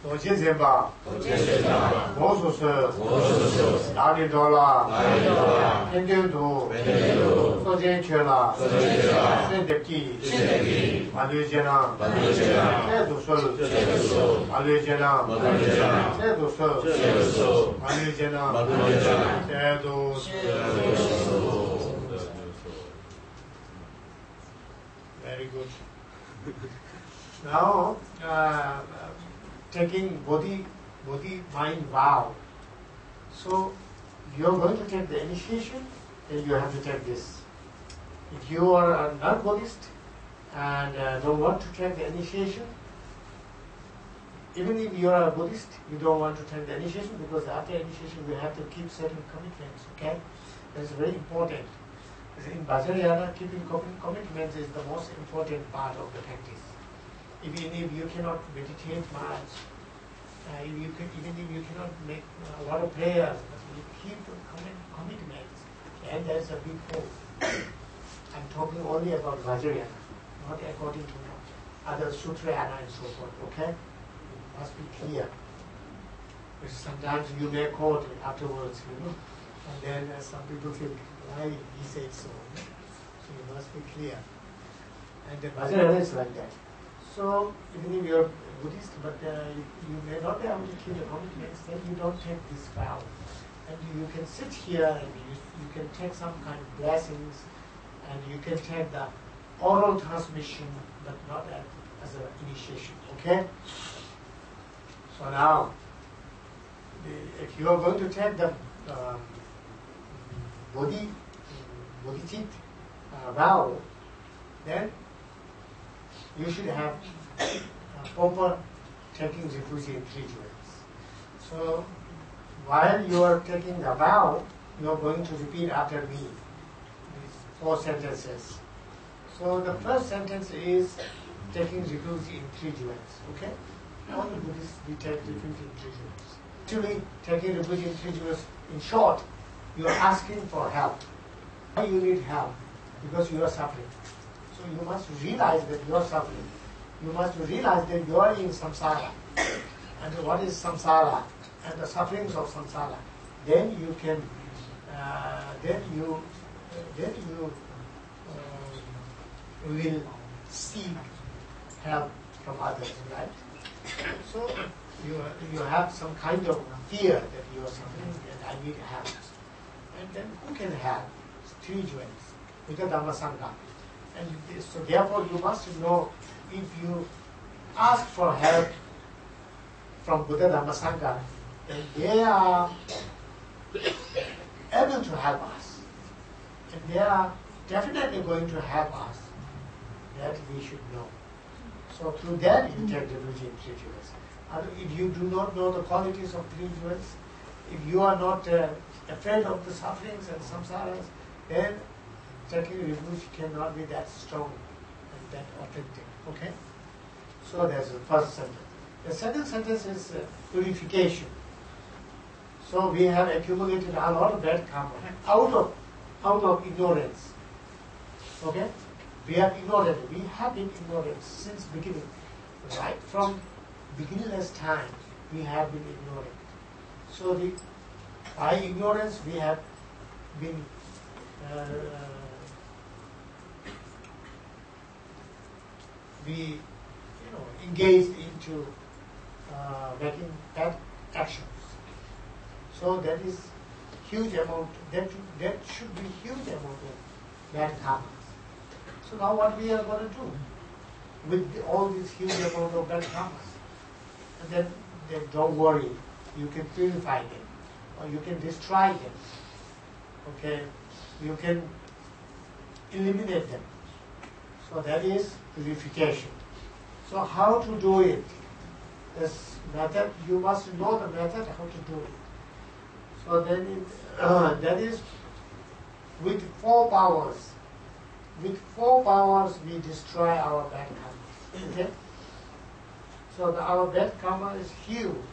Lochen Rinpoche, Verses of Bodhimind, Endowment, Vajrayana Buddhism. Very good. Now, taking Bodhimind Vow. So, you are going to take the initiation, then you have to take this. If you are a non-Buddhist and don't want to take the initiation, even if you are a Buddhist, you don't want to take the initiation because after initiation you have to keep certain commitments, okay? That's very important. In Vajrayana, keeping commitments is the most important part of the practice. Even if you cannot meditate much, even if you cannot make a lot of prayers, but you keep commitments, and there's a big hope. I'm talking only about Vajrayana, not according to other Sutrayana and so forth, okay? It must be clear. Because sometimes you may quote afterwards, and then some people think, why he said so? So you must be clear. And the Vajrayana is like that. So even if you're Buddhist, but you may not be able to keep the commitments, then you don't take this vow. And you can sit here and you can take some kind of blessings, and you can take the oral transmission, but not as an initiation. Okay? So now, if you are going to take the Bodhicitta vow, then you should have proper taking refuge in 3 jewels. So while you are taking the vow, you are going to repeat after me these 4 sentences. So the first sentence is taking refuge in 3 jewels. Okay? All the Buddhists, we take refuge in 3 jewels. Actually, taking refuge in 3 jewels, in short, you are asking for help. Why you need help? Because you are suffering. So you must realize that you are suffering. You must realize that you are in samsara. And what is samsara? And the sufferings of samsara. Then you can, will seek help from others, right? So you have some kind of fear that you are suffering and I need help. And then who can help? 3 jewels, Buddha, Dharma, Sangha. And so therefore you must know, if you ask for help from Buddha, Dharma, Sangha, then they are able to help us. And they are definitely going to help us. That we should know. So through that you take refuge in 3 jewels. If you do not know the qualities of 3 jewels, if you are not afraid of the sufferings and samsaras, then taking refuge cannot be that strong and that authentic. Okay? So that's the first sentence. The second sentence is purification. So we have accumulated a lot of bad karma out of ignorance. Okay? We are ignorant. We have been ignorant since beginning. Right from beginningless time, we have been ignorant. So by ignorance, we have been engaged into making bad actions. So that is huge amount. That should be huge amount of bad karma. So now what we are going to do with all this huge amount of bad karmas? And then don't worry, you can purify them, or you can destroy them. Okay, you can eliminate them. So that is purification. So how to do it? This method, you must know the method how to do it. So then that is with 4 powers. With 4 powers we destroy our bad karma. Okay? So our bad karma is huge.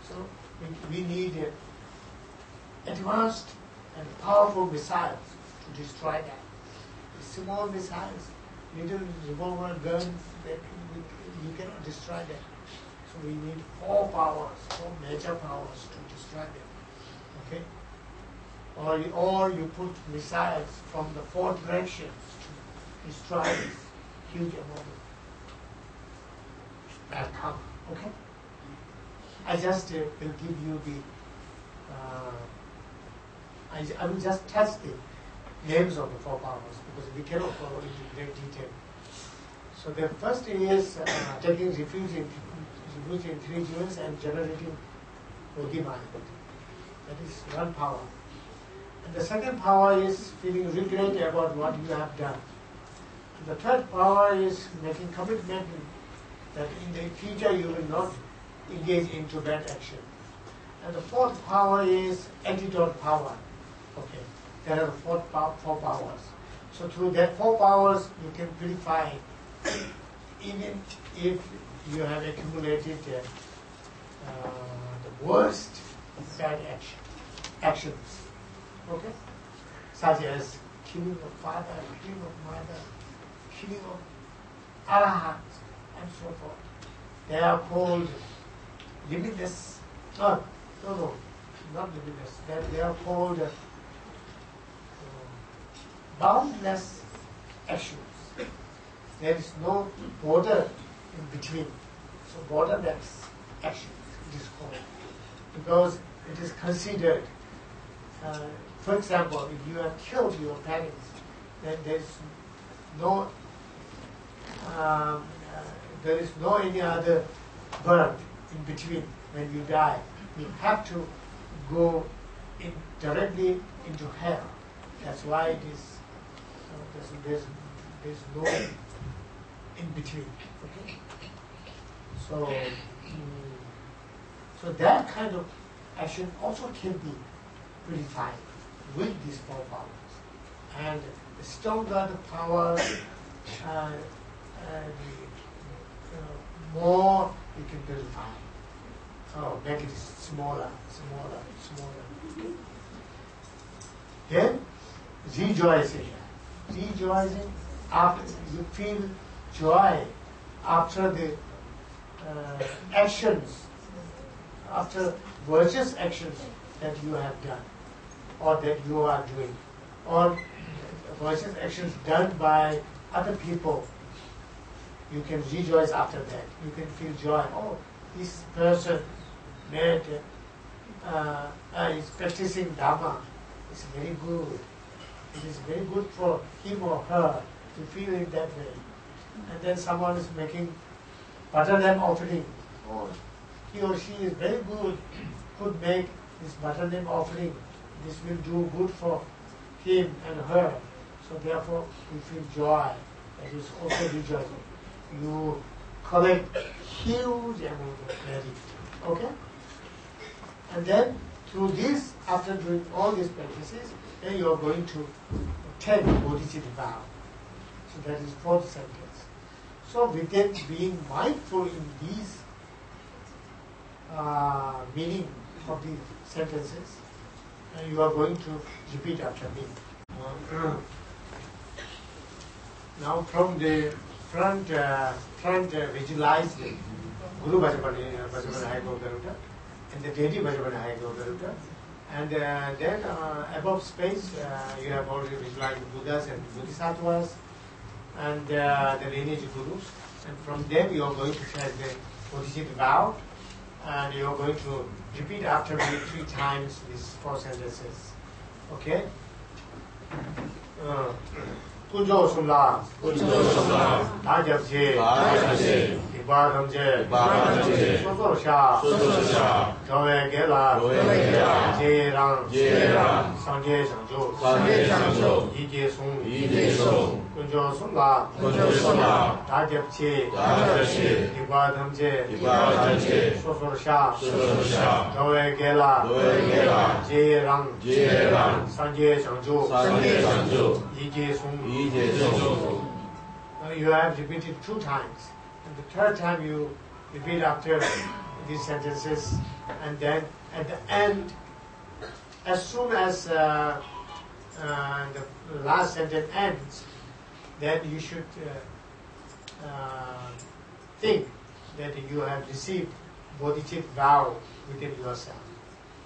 So we need advanced and powerful missiles to destroy that. Small missiles, little revolver guns, you cannot destroy that. So we need 4 powers, 4 major powers to destroy them. Okay? Or you put missiles from the 4 directions to destroy this huge amount of bad karma. Okay? I just will give you the I will just touch the names of the 4 powers because we cannot go into great detail. So the first is taking refuge in 3 jewels and generating Bodhimind. That is 1 power. And the second power is feeling regret about what you have done. And the third power is making commitment that in the future you will not engage into bad action. And the fourth power is antidote power. Okay, there are 4 powers. So through that 4 powers you can purify even if you have accumulated the worst bad actions. Okay, such as killing of father, killing of mother, killing of arahats, and so forth. They are called limitless. No, not limitless. They are called boundless actions. There is no border in between. So borderless actions it is called. Because it is considered, for example, if you have killed your parents, then there is no any other birth in between when you die. You have to go directly into hell. That's why it is there's no in between. Okay? So that kind of action also can be purified with these 4 powers. And the stronger the power, more you can purify. So make it smaller. Then rejoicing after you feel joy after the actions, after virtuous actions that you have done or that you are doing, or virtuous actions done by other people. You can rejoice after that. You can feel joy. Oh, this person is practicing Dharma. It's very good. It is very good for him or her to feel it that way. And then someone is making butter lamp offering. Oh, he or she is very good. Could make this butter lamp offering. This will do good for him and her. So therefore, we feel joy. That is also rejoicing. You collect huge amount of merit. Okay? And then through this, after doing all these practices, then you are going to take Bodhimind Vow. So that is 4th sentence. So within being mindful in these meaning of these sentences, you are going to repeat after me. Now from the front visualize the Guru Vajrapani Garuda and the Deity Vajrapani Garuda. And then above space, you have already visualized Buddhas and Bodhisattvas and the lineage gurus. And from them, you are going to say the Bodhimind Vow, and you are going to repeat after me 3 times these 4 sentences. Okay? Kunjo Sumla, Dajabje, Ibadamje, Soto Sha, Joe Gela, Jerang, Sangye Shangjo, Yije Sung, Kunjo Sumla, Dajabje, Ibadamje, Soto Sha, Joe Gela, Jerang, Sangye Shangjo, Yije Sung. Now you have repeated 2 times, and the 3rd time you repeat after these sentences, and then at the end, as soon as the last sentence ends, then you should think that you have received Bodhicitta vow within yourself.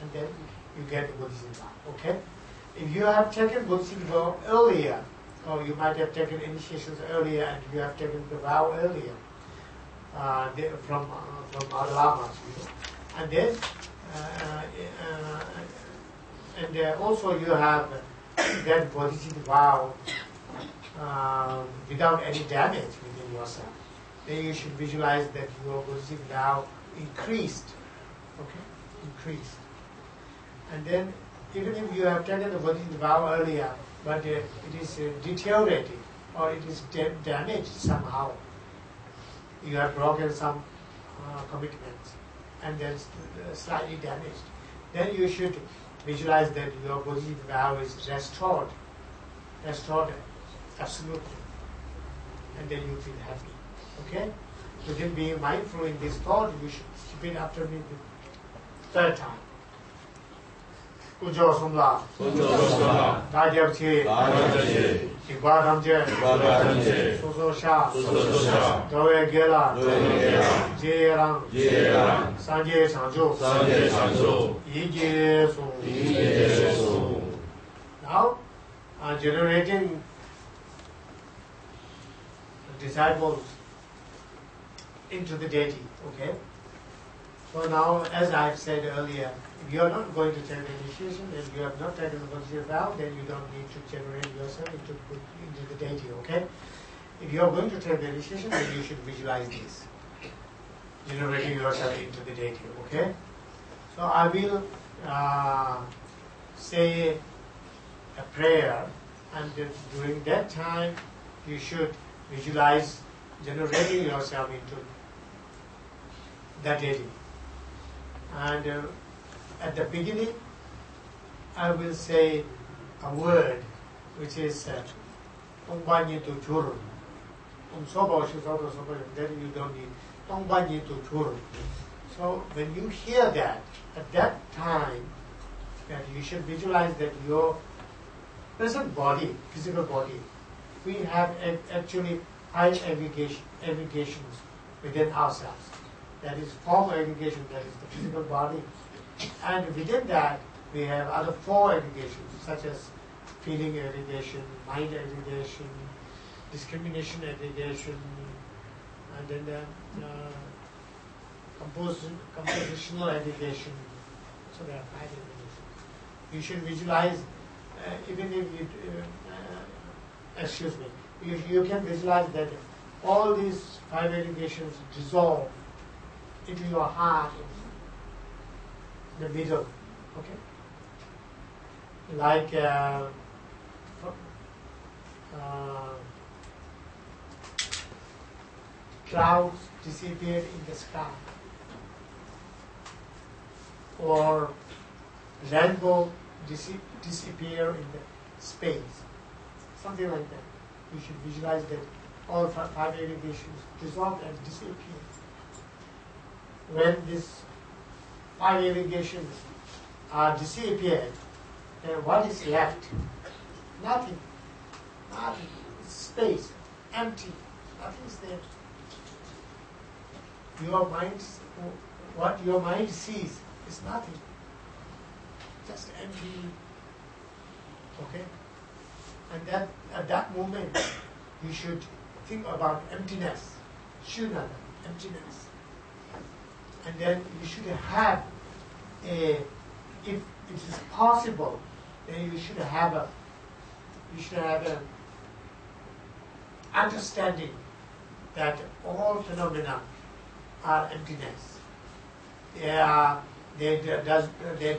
And then you get the Bodhicitta vow. Okay? If you have taken Bodhicitta vow earlier, or you might have taken initiations earlier and you have taken the vow earlier from our lamas, and then also you have that Bodhicitta vow without any damage within yourself. Then you should visualize that your Bodhicitta vow increased. Okay? Increased. And then even if you have taken the Bodhicitta vow earlier, but it is deteriorating or it is damaged somehow, you have broken some commitments and then slightly damaged, then you should visualize that your Bodhicitta vow is restored absolutely, and then you feel happy. Okay? Within being mindful in this thought, you should repeat after me the third time. Ujo Sumla, Dajab Chi, Igwadam Je, Soso Sha, Doe Gela, Jerang, Sanje Sanjo, Yije Sung. Now, generating disciples into the deity. Okay? So now, as I have said earlier, if you are not going to take the initiation, and you have not taken the Bodhicitta vow, then you don't need to generate yourself into the deity, okay? If you are going to take the initiation, then you should visualize this, generating yourself into the deity, okay? So I will say a prayer, and during that time, you should visualize generating yourself into that deity. And at the beginning, I will say a word which is Tongbanyi to Churu. Then you don't need Tongbanyi to Churu. So when you hear that, at that time, that you should visualize that your present body, physical body, we have actually 5 aggregations within ourselves. That is form aggregation, that is the physical body. And within that, we have other 4 aggregations, such as feeling aggregation, mind aggregation, discrimination aggregation, and then the compositional aggregation. So there are 5 aggregations. You should visualize, even if you, you can visualize that all these 5 aggregations dissolve into your heart, the middle, okay? Like clouds disappear in the sky, or rainbow disappear in the space, something like that. You should visualize that all 5 aggregations dissolve and disappear. When these 5 aggregations are disappeared, then what is left? Nothing. Nothing. It's space, empty. Nothing is there. Your mind, what your mind sees is nothing. Just empty. Okay? And that at that moment, you should think about emptiness. Shunyata, emptiness. And then you should have if it is possible, then you should have a understanding that all phenomena are emptiness. They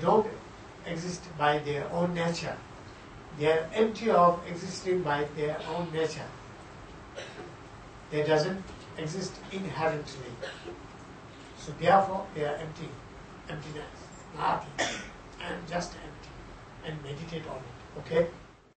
don't exist by their own nature. They are empty of existing by their own nature. They doesn't exist inherently. So therefore, they are empty, emptiness, nothing, and just empty. And meditate on it, okay?